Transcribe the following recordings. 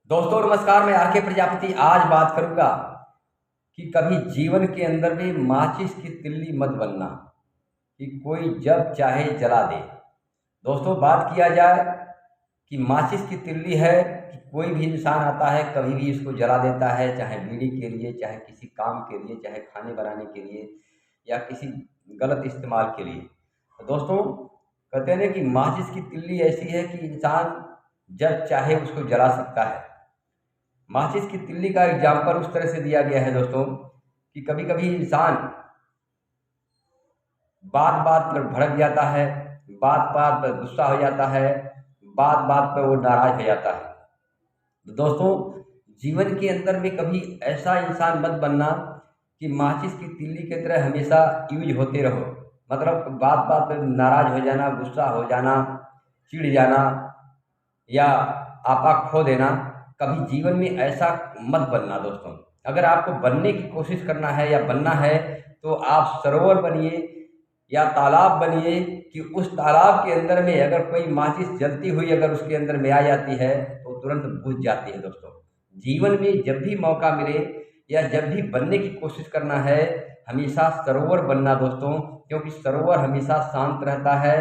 दोस्तों नमस्कार, मैं आर के प्रजापति आज बात करूंगा कि कभी जीवन के अंदर में माचिस की तिल्ली मत बनना कि कोई जब चाहे जला दे। दोस्तों बात किया जाए कि माचिस की तिल्ली है कि कोई भी इंसान आता है कभी भी इसको जला देता है, चाहे बीड़ी के लिए, चाहे किसी काम के लिए, चाहे खाने बनाने के लिए या किसी गलत इस्तेमाल के लिए। तो दोस्तों कहते हैं ना कि माचिस की तिल्ली ऐसी है कि इंसान जब चाहे उसको जला सकता है। माचिस की तिल्ली का एग्जाम्पल उस तरह से दिया गया है दोस्तों कि कभी कभी इंसान बात बात पर भड़क जाता है, बात बात पर गुस्सा हो जाता है, बात बात पर वो नाराज हो जाता है। तो दोस्तों जीवन के अंदर में कभी ऐसा इंसान मत बनना कि माचिस की तिल्ली की तरह हमेशा यूज होते रहो। मतलब बात बात पर नाराज हो जाना, गुस्सा हो जाना, चिढ़ जाना या आपा खो देना। कभी जीवन में ऐसा मत बनना दोस्तों। अगर आपको बनने की कोशिश करना है या बनना है तो आप सरोवर बनिए या तालाब बनिए कि उस तालाब के अंदर में अगर कोई माचिस जलती हुई अगर उसके अंदर में आ जाती है तो तुरंत बुझ जाती है। दोस्तों जीवन में जब भी मौका मिले या जब भी बनने की कोशिश करना है, हमेशा सरोवर बनना दोस्तों, क्योंकि सरोवर हमेशा शांत रहता है,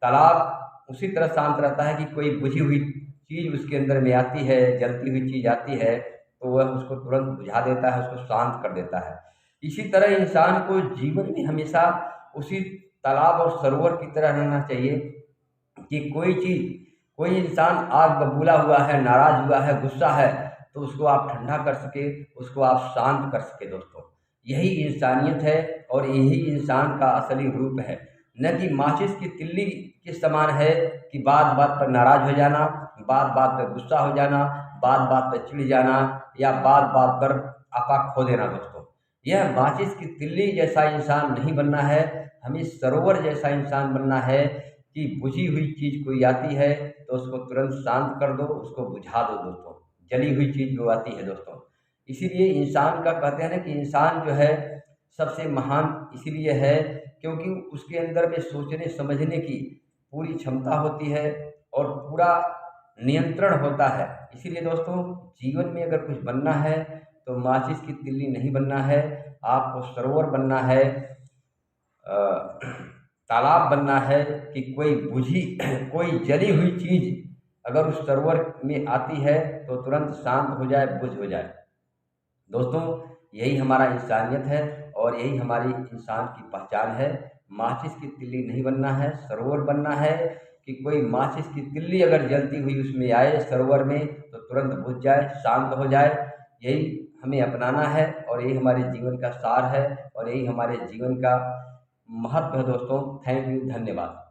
तालाब उसी तरह शांत रहता है कि कोई बुझी हुई चीज़ उसके अंदर में आती है, जलती हुई चीज़ आती है तो वह उसको तुरंत बुझा देता है, उसको शांत कर देता है। इसी तरह इंसान को जीवन में हमेशा उसी तालाब और सरोवर की तरह रहना चाहिए कि कोई चीज़, कोई इंसान आग बबूला हुआ है, नाराज हुआ है, गुस्सा है, तो उसको आप ठंडा कर सके, उसको आप शांत कर सके। दोस्तों यही इंसानियत है और यही इंसान का असली रूप है, न कि माचिस की तिल्ली के समान है कि बात बात पर नाराज हो जाना, बात बात पर गुस्सा हो जाना, बात बात पर चिढ़ जाना या बात बात पर आपा खो देना। दोस्तों यह माचिस की तिल्ली जैसा इंसान नहीं बनना है, हमें सरोवर जैसा इंसान बनना है कि बुझी हुई चीज़ कोई आती है तो उसको तुरंत शांत कर दो, उसको बुझा दो। दोस्तों जली हुई चीज़ जो आती है दोस्तों, इसीलिए इंसान का कहते हैं ना कि इंसान जो है सबसे महान इसीलिए है क्योंकि उसके अंदर में सोचने समझने की पूरी क्षमता होती है और पूरा नियंत्रण होता है। इसीलिए दोस्तों जीवन में अगर कुछ बनना है तो माचिस की तिल्ली नहीं बनना है, आपको सरोवर बनना है, तालाब बनना है कि कोई बुझी कोई जली हुई चीज़ अगर उस सरोवर में आती है तो तुरंत शांत हो जाए, बुझ हो जाए। दोस्तों यही हमारा इंसानियत है और यही हमारी इंसान की पहचान है। माचिस की तिल्ली नहीं बनना है, सरोवर बनना है कि कोई माचिस की तिल्ली अगर जलती हुई उसमें आए सरोवर में तो तुरंत बुझ जाए, शांत हो जाए। यही हमें अपनाना है और यही हमारे जीवन का सार है और यही हमारे जीवन का महत्व है। दोस्तों थैंक यू, धन्यवाद।